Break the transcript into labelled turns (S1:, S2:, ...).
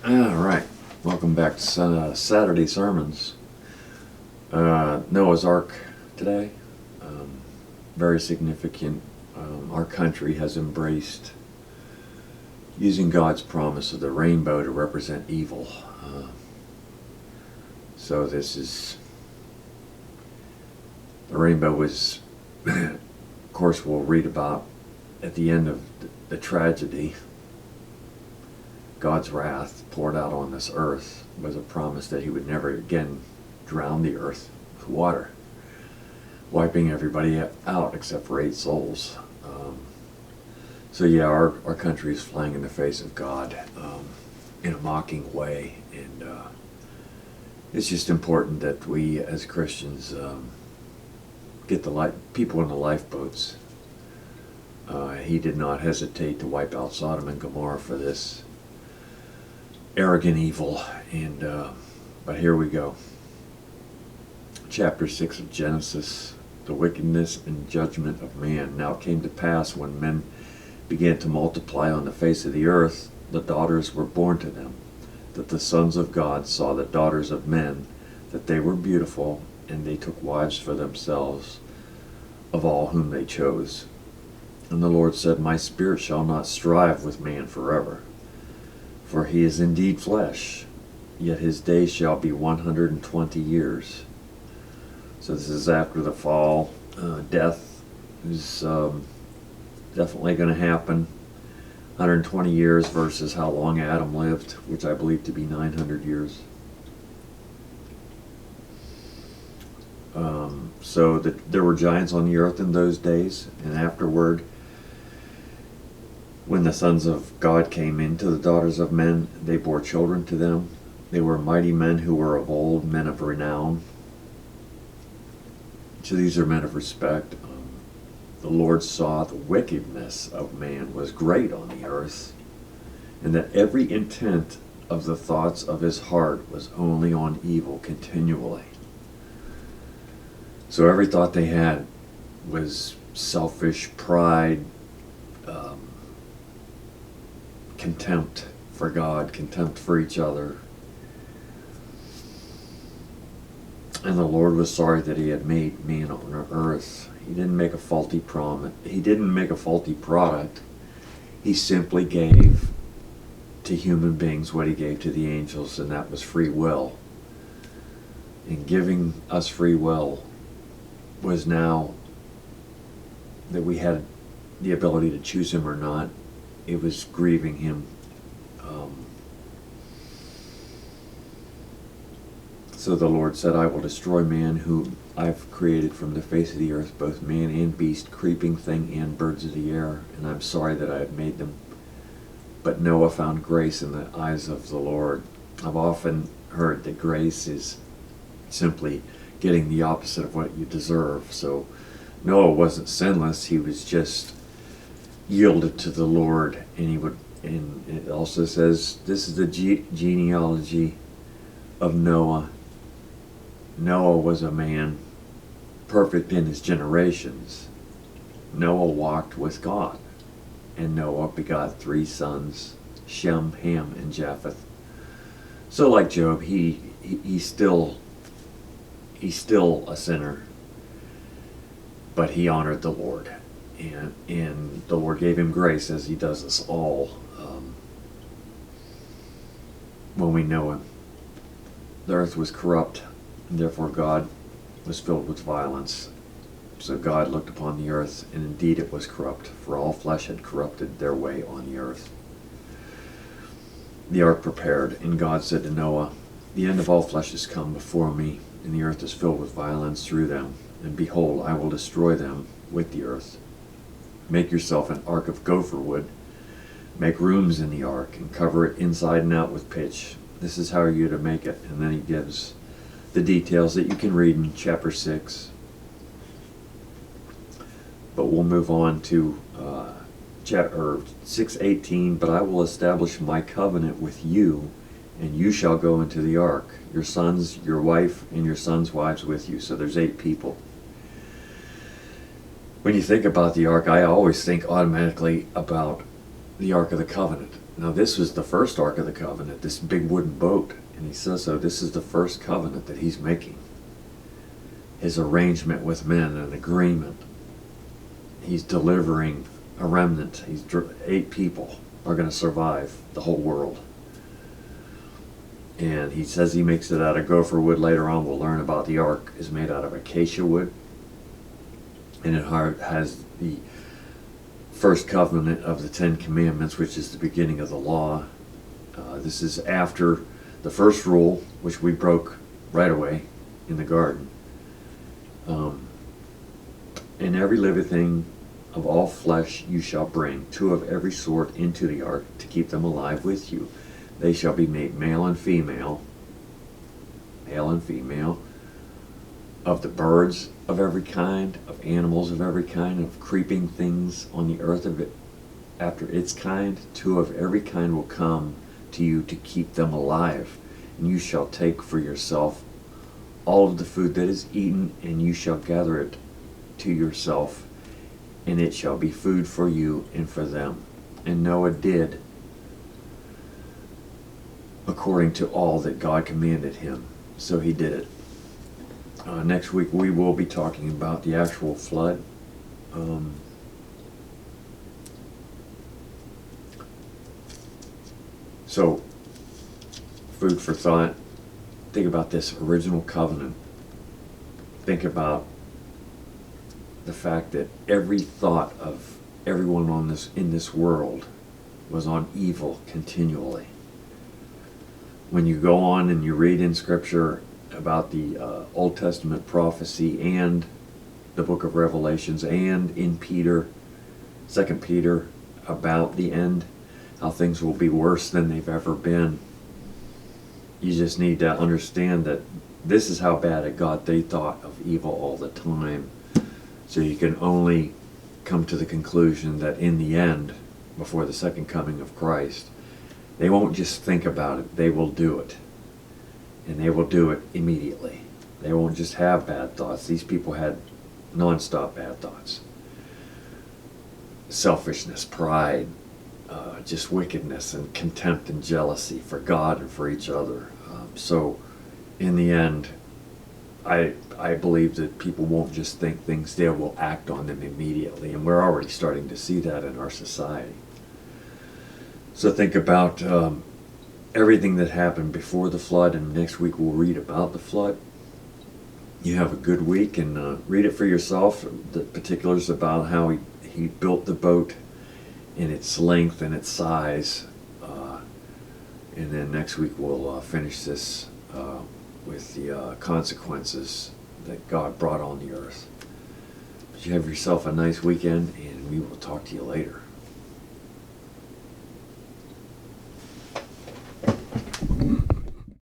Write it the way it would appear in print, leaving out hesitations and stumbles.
S1: All right, welcome back to Saturday Sermons. Noah's Ark today. Very significant. Our country has embraced using God's promise of the rainbow to represent evil. So this is, the rainbow was, of course we'll read about at the end of the tragedy. God's wrath poured out on this earth was a promise that he would never again drown the earth with water, wiping everybody out except for 8 souls. So yeah, our country is flying in the face of God in a mocking way, and it's just important that we as Christians get the people in the lifeboats. He did not hesitate to wipe out Sodom and Gomorrah for this arrogant evil, and but here we go. Chapter 6 of Genesis, the wickedness and judgment of man. Now it came to pass when men began to multiply on the face of the earth, the daughters were born to them, that the sons of God saw the daughters of men, that they were beautiful, and they took wives for themselves of all whom they chose. And the Lord said, My spirit shall not strive with man forever, for he is indeed flesh, yet his days shall be 120 years. So this is after the fall. Death is definitely going to happen. 120 years versus how long Adam lived, which I believe to be 900 years. So there were giants on the earth in those days, and afterward, when the sons of God came into the daughters of men, they bore children to them. They were mighty men who were of old, men of renown. So these are men of respect. The Lord saw the wickedness of man was great on the earth, and that every intent of the thoughts of his heart was only on evil continually. So every thought they had was selfish, pride, contempt for God, contempt for each other. And the Lord was sorry that he had made man on earth. He didn't make a faulty promise. He didn't make a faulty product. He simply gave to human beings what he gave to the angels, and that was free will. And giving us free will was now that we had the ability to choose him or not. It was grieving him. So the Lord said, I will destroy man whom I've created from the face of the earth, both man and beast, creeping thing and birds of the air, and I'm sorry that I have made them. But Noah found grace in the eyes of the Lord. I've often heard that grace is simply getting the opposite of what you deserve. So Noah wasn't sinless, he was just yielded to the Lord, and he would. And it also says this is the genealogy of Noah. Noah was a man perfect in his generations. Noah walked with God, and Noah begot 3 sons, Shem, Ham, and Japheth. So like Job, he's still a sinner, but he honored the Lord. And the Lord gave him grace as he does us all when we know him. The earth was corrupt, and therefore God was filled with violence. So God looked upon the earth, and indeed it was corrupt, for all flesh had corrupted their way on the earth. The ark prepared, and God said to Noah, The end of all flesh is come before me, and the earth is filled with violence through them. And behold, I will destroy them with the earth. Make yourself an ark of gopher wood. Make rooms in the ark, and cover it inside and out with pitch. This is how you're to make it. And then he gives the details that you can read in chapter 6. But we'll move on to chapter 6:18. But I will establish my covenant with you, and you shall go into the ark, your sons, your wife, and your sons' wives with you. So there's 8 people. When you think about the ark, I always think automatically about the Ark of the Covenant. Now this was the first Ark of the Covenant, this big wooden boat. And he says so, this is the first covenant that he's making. His arrangement with men, an agreement. He's delivering a remnant. 8 people are going to survive the whole world. And he says he makes it out of gopher wood. Later on we'll learn about the ark is made out of acacia wood. And it has the first covenant of the 10 Commandments, which is the beginning of the law. This is after the first rule, which we broke right away in the garden. And every living thing of all flesh you shall bring, 2 of every sort, into the ark, to keep them alive with you. They shall be made male and female, of the birds of every kind, of animals of every kind, of creeping things on the earth of it after its kind. 2 of every kind will come to you to keep them alive. And you shall take for yourself all of the food that is eaten, and you shall gather it to yourself, and it shall be food for you and for them. And Noah did according to all that God commanded him. So he did it. Next week we will be talking about the actual flood. So, food for thought. Think about this original covenant. Think about the fact that every thought of everyone in this world was on evil continually. When you go on and you read in Scripture about the Old Testament prophecy and the book of Revelations and in Peter, 2 Peter, about the end, how things will be worse than they've ever been. You just need to understand that this is how bad at God they thought of evil all the time. So you can only come to the conclusion that in the end, before the second coming of Christ, they won't just think about it, they will do it. And they will do it immediately. They won't just have bad thoughts. These people had non-stop bad thoughts. Selfishness, pride, just wickedness and contempt and jealousy for God and for each other. So in the end, I believe that people won't just think things, they will act on them immediately. And we're already starting to see that in our society. So think about everything that happened before the flood, and next week we'll read about the flood. You have a good week, and read it for yourself, the particulars about how he built the boat in its length and its size. And then next week we'll finish this with the consequences that God brought on the earth. But you have yourself a nice weekend, and we will talk to you later.